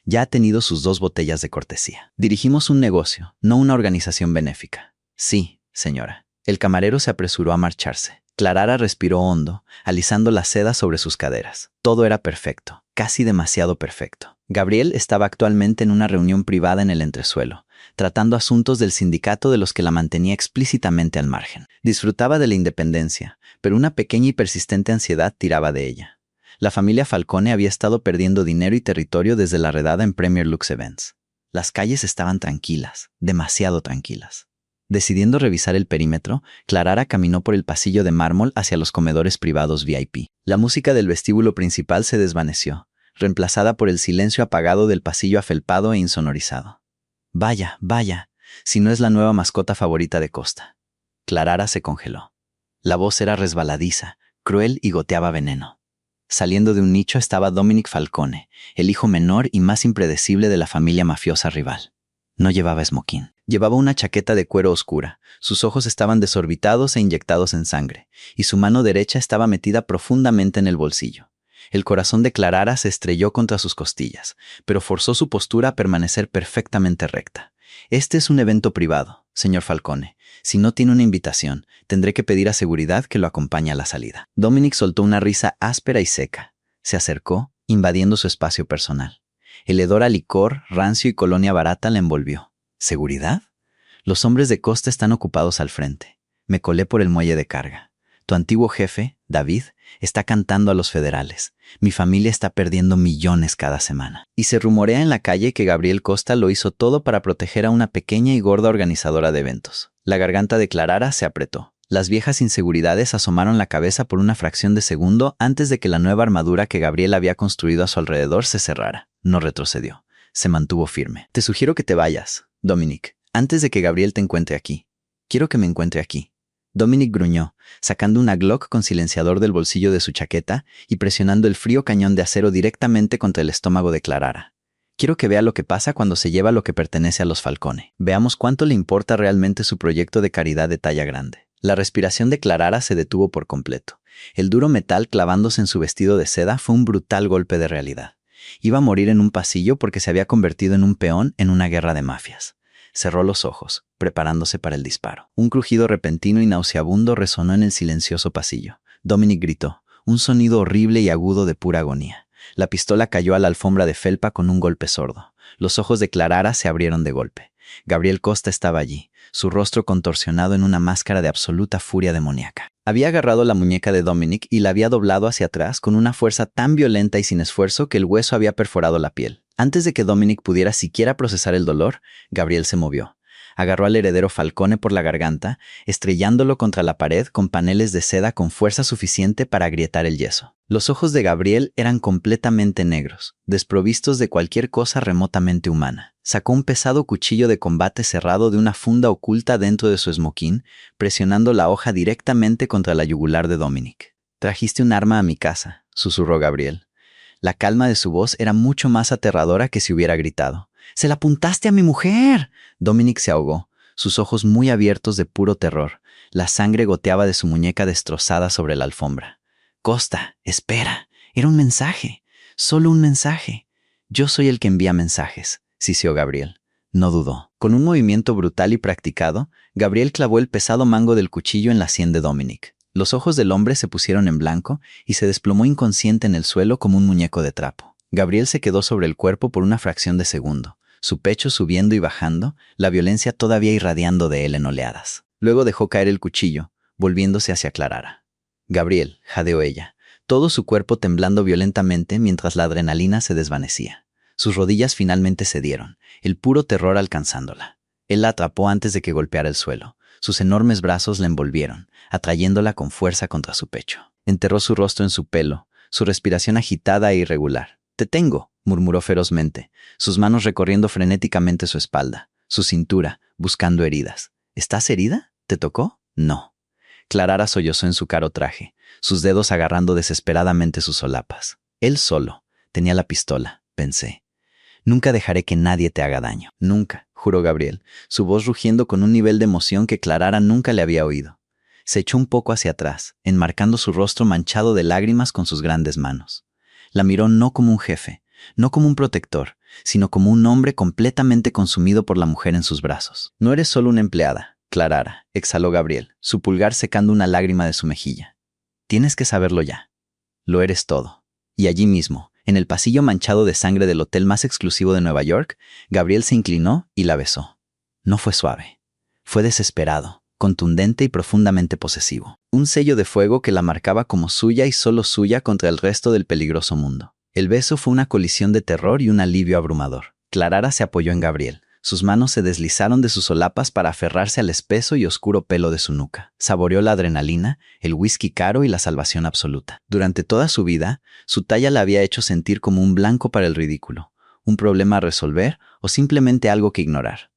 S1: «Ya ha tenido sus 2 botellas de cortesía. Dirigimos un negocio, no una organización benéfica». «Sí, señora». El camarero se apresuró a marcharse. Clarara respiró hondo, alisando la seda sobre sus caderas. Todo era perfecto, casi demasiado perfecto. Gabriel estaba actualmente en una reunión privada en el entresuelo, tratando asuntos del sindicato de los que la mantenía explícitamente al margen. Disfrutaba de la independencia, pero una pequeña y persistente ansiedad tiraba de ella. La familia Falcone había estado perdiendo dinero y territorio desde la redada en Premier Lux Events. Las calles estaban tranquilas, demasiado tranquilas. Decidiendo revisar el perímetro, Clarara caminó por el pasillo de mármol hacia los comedores privados VIP. La música del vestíbulo principal se desvaneció, reemplazada por el silencio apagado del pasillo afelpado e insonorizado. «Vaya, vaya, si no es la nueva mascota favorita de Costa». Clarara se congeló. La voz era resbaladiza, cruel y goteaba veneno. Saliendo de un nicho estaba Dominic Falcone, el hijo menor y más impredecible de la familia mafiosa rival. No llevaba esmoquín. Llevaba una chaqueta de cuero oscura, sus ojos estaban desorbitados e inyectados en sangre, y su mano derecha estaba metida profundamente en el bolsillo. El corazón de Clarara se estrelló contra sus costillas, pero forzó su postura a permanecer perfectamente recta. «Este es un evento privado, señor Falcone. Si no tiene una invitación, tendré que pedir a seguridad que lo acompañe a la salida». Dominic soltó una risa áspera y seca. Se acercó, invadiendo su espacio personal. El hedor a licor, rancio y colonia barata la envolvió. «¿Seguridad? Los hombres de Costa están ocupados al frente. Me colé por el muelle de carga. Tu antiguo jefe, David, está cantando a los federales. Mi familia está perdiendo millones cada semana. Y se rumorea en la calle que Gabriel Costa lo hizo todo para proteger a una pequeña y gorda organizadora de eventos. La garganta de Clarara se apretó. Las viejas inseguridades asomaron la cabeza por una fracción de segundo antes de que la nueva armadura que Gabriel había construido a su alrededor se cerrara. No retrocedió. Se mantuvo firme. Te sugiero que te vayas, Dominic, antes de que Gabriel te encuentre aquí. Quiero que me encuentre aquí. Dominic gruñó, sacando una Glock con silenciador del bolsillo de su chaqueta y presionando el frío cañón de acero directamente contra el estómago de Clarara. Quiero que vea lo que pasa cuando se lleva lo que pertenece a los Falcone. Veamos cuánto le importa realmente su proyecto de caridad de talla grande. La respiración de Clarara se detuvo por completo. El duro metal clavándose en su vestido de seda fue un brutal golpe de realidad. Iba a morir en un pasillo porque se había convertido en un peón en una guerra de mafias. Cerró los ojos, preparándose para el disparo. Un crujido repentino y nauseabundo resonó en el silencioso pasillo. Dominic gritó, un sonido horrible y agudo de pura agonía. La pistola cayó a la alfombra de felpa con un golpe sordo. Los ojos de Clarara se abrieron de golpe. Gabriel Costa estaba allí, su rostro contorsionado en una máscara de absoluta furia demoníaca. Había agarrado la muñeca de Dominic y la había doblado hacia atrás con una fuerza tan violenta y sin esfuerzo que el hueso había perforado la piel. Antes de que Dominic pudiera siquiera procesar el dolor, Gabriel se movió. Agarró al heredero Falcone por la garganta, estrellándolo contra la pared con paneles de seda con fuerza suficiente para agrietar el yeso. Los ojos de Gabriel eran completamente negros, desprovistos de cualquier cosa remotamente humana. Sacó un pesado cuchillo de combate cerrado de una funda oculta dentro de su esmoquín, presionando la hoja directamente contra la yugular de Dominic. «Trajiste un arma a mi casa», susurró Gabriel. La calma de su voz era mucho más aterradora que si hubiera gritado. «¡Se la apuntaste a mi mujer!» Dominic se ahogó, sus ojos muy abiertos de puro terror. La sangre goteaba de su muñeca destrozada sobre la alfombra. «Costa, espera. Era un mensaje. Solo un mensaje. Yo soy el que envía mensajes», siseó Gabriel. No dudó. Con un movimiento brutal y practicado, Gabriel clavó el pesado mango del cuchillo en la sien de Dominic. Los ojos del hombre se pusieron en blanco y se desplomó inconsciente en el suelo como un muñeco de trapo. Gabriel se quedó sobre el cuerpo por una fracción de segundo, su pecho subiendo y bajando, la violencia todavía irradiando de él en oleadas. Luego dejó caer el cuchillo, volviéndose hacia Clarara. «Gabriel», jadeó ella, todo su cuerpo temblando violentamente mientras la adrenalina se desvanecía. Sus rodillas finalmente cedieron, el puro terror alcanzándola. Él la atrapó antes de que golpeara el suelo. Sus enormes brazos la envolvieron, atrayéndola con fuerza contra su pecho. Enterró su rostro en su pelo, su respiración agitada e irregular. «Te tengo», murmuró ferozmente, sus manos recorriendo frenéticamente su espalda, su cintura, buscando heridas. «¿Estás herida? ¿Te tocó?» «No». Clarara sollozó en su caro traje, sus dedos agarrando desesperadamente sus solapas. Él solo tenía la pistola, pensé. «Nunca dejaré que nadie te haga daño. Nunca», juró Gabriel, su voz rugiendo con un nivel de emoción que Clarara nunca le había oído. Se echó un poco hacia atrás, enmarcando su rostro manchado de lágrimas con sus grandes manos. La miró no como un jefe, no como un protector, sino como un hombre completamente consumido por la mujer en sus brazos. «No eres solo una empleada, Clarara», exhaló Gabriel, su pulgar secando una lágrima de su mejilla. «Tienes que saberlo ya. Lo eres todo». Y allí mismo, en el pasillo manchado de sangre del hotel más exclusivo de Nueva York, Gabriel se inclinó y la besó. No fue suave. Fue desesperado, contundente y profundamente posesivo. Un sello de fuego que la marcaba como suya y solo suya contra el resto del peligroso mundo. El beso fue una colisión de terror y un alivio abrumador. Clarara se apoyó en Gabriel. Sus manos se deslizaron de sus solapas para aferrarse al espeso y oscuro pelo de su nuca. Saboreó la adrenalina, el whisky caro y la salvación absoluta. Durante toda su vida, su talla la había hecho sentir como un blanco para el ridículo, un problema a resolver o simplemente algo que ignorar.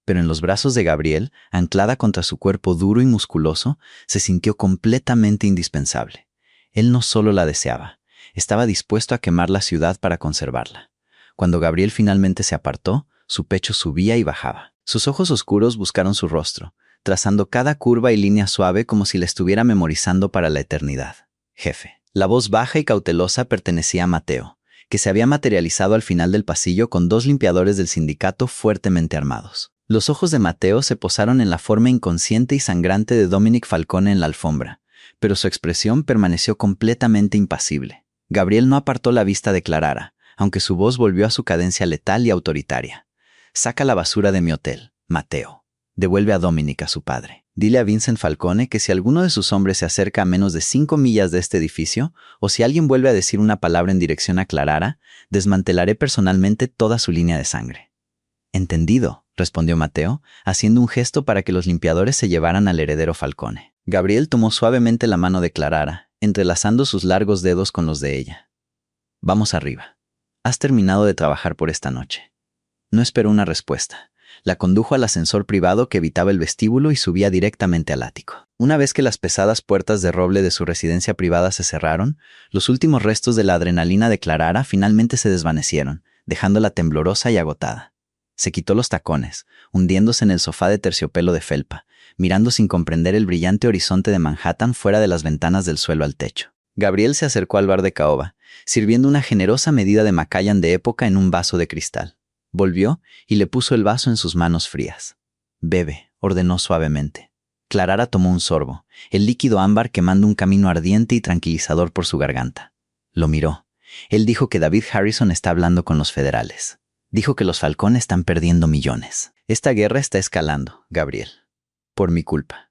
S1: Pero en los brazos de Gabriel, anclada contra su cuerpo duro y musculoso, se sintió completamente indispensable. Él no solo la deseaba, estaba dispuesto a quemar la ciudad para conservarla. Cuando Gabriel finalmente se apartó, su pecho subía y bajaba. Sus ojos oscuros buscaron su rostro, trazando cada curva y línea suave como si la estuviera memorizando para la eternidad. «Jefe». La voz baja y cautelosa pertenecía a Mateo, que se había materializado al final del pasillo con 2 limpiadores del sindicato fuertemente armados. Los ojos de Mateo se posaron en la forma inconsciente y sangrante de Dominic Falcone en la alfombra, pero su expresión permaneció completamente impasible. Gabriel no apartó la vista de Clarara, aunque su voz volvió a su cadencia letal y autoritaria. «Saca la basura de mi hotel, Mateo. Devuelve a Dominic a su padre». Dile a Vincent Falcone que si alguno de sus hombres se acerca a menos de 5 millas de este edificio, o si alguien vuelve a decir una palabra en dirección a Clarara, desmantelaré personalmente toda su línea de sangre. Entendido, respondió Mateo, haciendo un gesto para que los limpiadores se llevaran al heredero Falcone. Gabriel tomó suavemente la mano de Clarara, entrelazando sus largos dedos con los de ella. Vamos arriba. Has terminado de trabajar por esta noche. No esperó una respuesta. La condujo al ascensor privado que evitaba el vestíbulo y subía directamente al ático. Una vez que las pesadas puertas de roble de su residencia privada se cerraron, los últimos restos de la adrenalina de Clarara finalmente se desvanecieron, dejándola temblorosa y agotada. Se quitó los tacones, hundiéndose en el sofá de terciopelo de felpa, mirando sin comprender el brillante horizonte de Manhattan fuera de las ventanas del suelo al techo. Gabriel se acercó al bar de caoba, sirviendo una generosa medida de Macallan de época en un vaso de cristal. Volvió y le puso el vaso en sus manos frías. «Bebe», ordenó suavemente. Clarara tomó un sorbo, el líquido ámbar quemando un camino ardiente y tranquilizador por su garganta. Lo miró. Él dijo que David Harrison está hablando con los federales. Dijo que los Falcone están perdiendo millones. Esta guerra está escalando, Gabriel. Por mi culpa.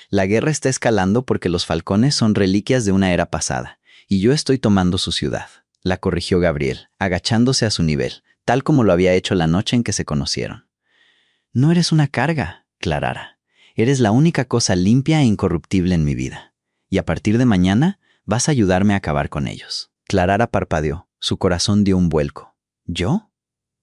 S1: La guerra está escalando porque los Falcones son reliquias de una era pasada, y yo estoy tomando su ciudad, la corrigió Gabriel, agachándose a su nivel, tal como lo había hecho la noche en que se conocieron. No eres una carga, Clarara. Eres la única cosa limpia e incorruptible en mi vida. Y a partir de mañana vas a ayudarme a acabar con ellos. Clarara parpadeó, su corazón dio un vuelco. ¿Yo?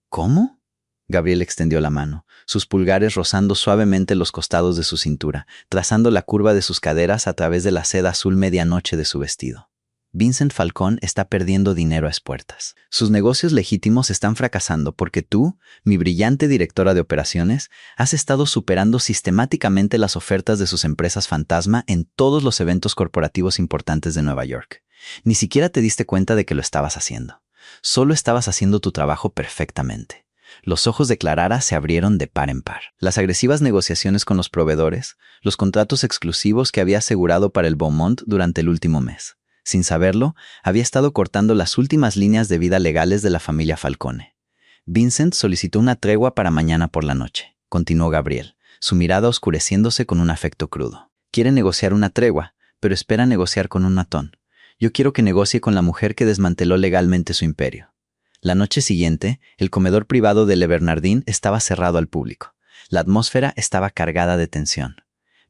S1: ¿Cómo? Gabriel extendió la mano, sus pulgares rozando suavemente los costados de su cintura, trazando la curva de sus caderas a través de la seda azul medianoche de su vestido. Vincent Falcone está perdiendo dinero a espuertas. Sus negocios legítimos están fracasando porque tú, mi brillante directora de operaciones, has estado superando sistemáticamente las ofertas de sus empresas fantasma en todos los eventos corporativos importantes de Nueva York. Ni siquiera te diste cuenta de que lo estabas haciendo. Solo estabas haciendo tu trabajo perfectamente. Los ojos de Clarara se abrieron de par en par. Las agresivas negociaciones con los proveedores, los contratos exclusivos que había asegurado para el Beaumont durante el último mes. Sin saberlo, había estado cortando las últimas líneas de vida legales de la familia Falcone. Vincent solicitó una tregua para mañana por la noche, continuó Gabriel, su mirada oscureciéndose con un afecto crudo. Quiere negociar una tregua, pero espera negociar con un matón. Yo quiero que negocie con la mujer que desmanteló legalmente su imperio. La noche siguiente, el comedor privado de Le Bernardin estaba cerrado al público. La atmósfera estaba cargada de tensión.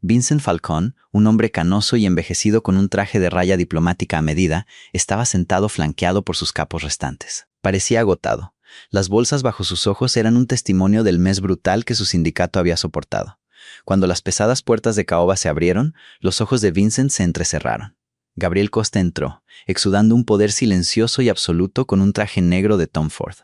S1: Vincent Falcone, un hombre canoso y envejecido con un traje de raya diplomática a medida, estaba sentado flanqueado por sus capos restantes. Parecía agotado. Las bolsas bajo sus ojos eran un testimonio del mes brutal que su sindicato había soportado. Cuando las pesadas puertas de caoba se abrieron, los ojos de Vincent se entrecerraron. Gabriel Costa entró, exudando un poder silencioso y absoluto con un traje negro de Tom Ford.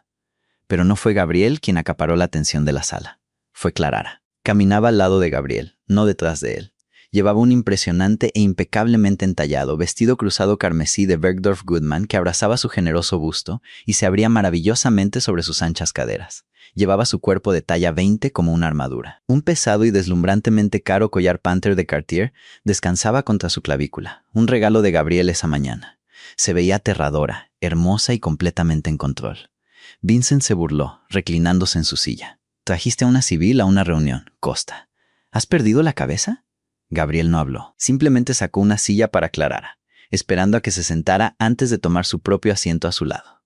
S1: Pero no fue Gabriel quien acaparó la atención de la sala. Fue Clarara. Caminaba al lado de Gabriel, no detrás de él. Llevaba un impresionante e impecablemente entallado vestido cruzado carmesí de Bergdorf Goodman que abrazaba su generoso busto y se abría maravillosamente sobre sus anchas caderas. Llevaba su cuerpo de talla 20 como una armadura. Un pesado y deslumbrantemente caro collar Panther de Cartier descansaba contra su clavícula, un regalo de Gabriel esa mañana. Se veía aterradora, hermosa y completamente en control. Vincent se burló, reclinándose en su silla. «Trajiste a una civil a una reunión, Costa. ¿Has perdido la cabeza?» Gabriel no habló. Simplemente sacó una silla para Clarara, esperando a que se sentara antes de tomar su propio asiento a su lado.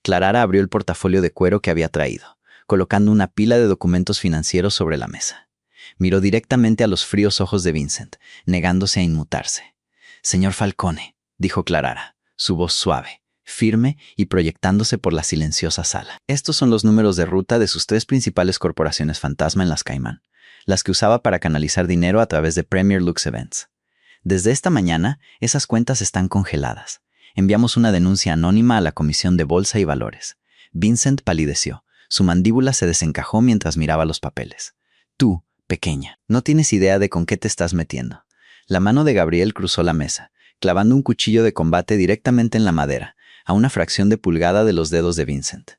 S1: Clarara abrió el portafolio de cuero que había traído, colocando una pila de documentos financieros sobre la mesa. Miró directamente a los fríos ojos de Vincent, negándose a inmutarse. «Señor Falcone», dijo Clarara, su voz suave, firme y proyectándose por la silenciosa sala. Estos son los números de ruta de sus 3 principales corporaciones fantasma en las Caimán, las que usaba para canalizar dinero a través de Premier Lux Events. Desde esta mañana, esas cuentas están congeladas. Enviamos una denuncia anónima a la Comisión de Bolsa y Valores. Vincent palideció. Su mandíbula se desencajó mientras miraba los papeles. «Tú, pequeña, no tienes idea de con qué te estás metiendo». La mano de Gabriel cruzó la mesa, clavando un cuchillo de combate directamente en la madera, a una fracción de pulgada de los dedos de Vincent.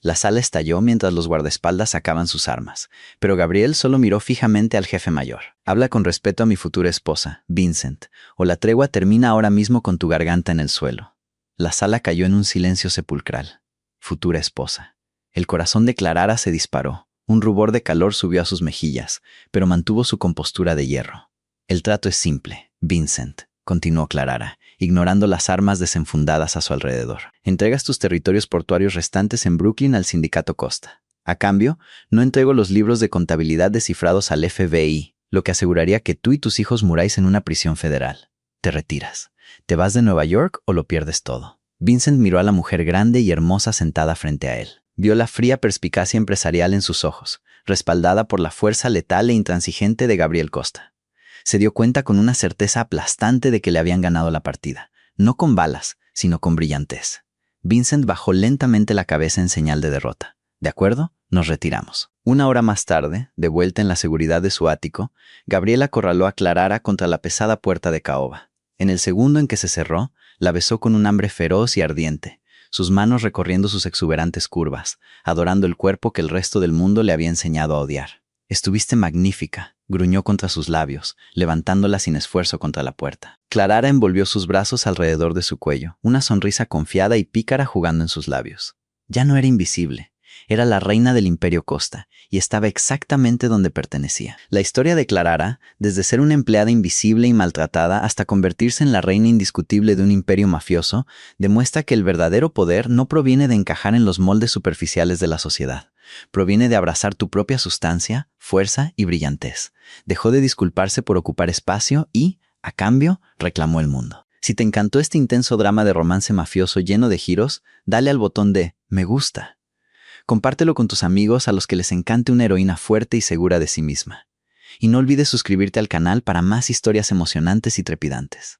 S1: La sala estalló mientras los guardaespaldas sacaban sus armas, pero Gabriel solo miró fijamente al jefe mayor. «Habla con respeto a mi futura esposa, Vincent, o la tregua termina ahora mismo con tu garganta en el suelo». La sala cayó en un silencio sepulcral. Futura esposa. El corazón de Clarara se disparó. Un rubor de calor subió a sus mejillas, pero mantuvo su compostura de hierro. El trato es simple, Vincent, continuó Clarara, ignorando las armas desenfundadas a su alrededor. Entregas tus territorios portuarios restantes en Brooklyn al sindicato Costa. A cambio, no entrego los libros de contabilidad descifrados al FBI, lo que aseguraría que tú y tus hijos muráis en una prisión federal. Te retiras. ¿Te vas de Nueva York o lo pierdes todo? Vincent miró a la mujer grande y hermosa sentada frente a él. Vio la fría perspicacia empresarial en sus ojos, respaldada por la fuerza letal e intransigente de Gabriel Costa. Se dio cuenta con una certeza aplastante de que le habían ganado la partida, no con balas, sino con brillantez. Vincent bajó lentamente la cabeza en señal de derrota. ¿De acuerdo? Nos retiramos. Una hora más tarde, de vuelta en la seguridad de su ático, Gabriel acorraló a Clarara contra la pesada puerta de caoba. En el segundo en que se cerró, la besó con un hambre feroz y ardiente, sus manos recorriendo sus exuberantes curvas, adorando el cuerpo que el resto del mundo le había enseñado a odiar. «Estuviste magnífica», gruñó contra sus labios, levantándola sin esfuerzo contra la puerta. Clarara envolvió sus brazos alrededor de su cuello, una sonrisa confiada y pícara jugando en sus labios. Ya no era invisible. Era la reina del Imperio Costa, y estaba exactamente donde pertenecía. La historia de Clarara, desde ser una empleada invisible y maltratada hasta convertirse en la reina indiscutible de un imperio mafioso, demuestra que el verdadero poder no proviene de encajar en los moldes superficiales de la sociedad. Proviene de abrazar tu propia sustancia, fuerza y brillantez. Dejó de disculparse por ocupar espacio y, a cambio, reclamó el mundo. Si te encantó este intenso drama de romance mafioso lleno de giros, dale al botón de «Me gusta». Compártelo con tus amigos a los que les encante una heroína fuerte y segura de sí misma. Y no olvides suscribirte al canal para más historias emocionantes y trepidantes.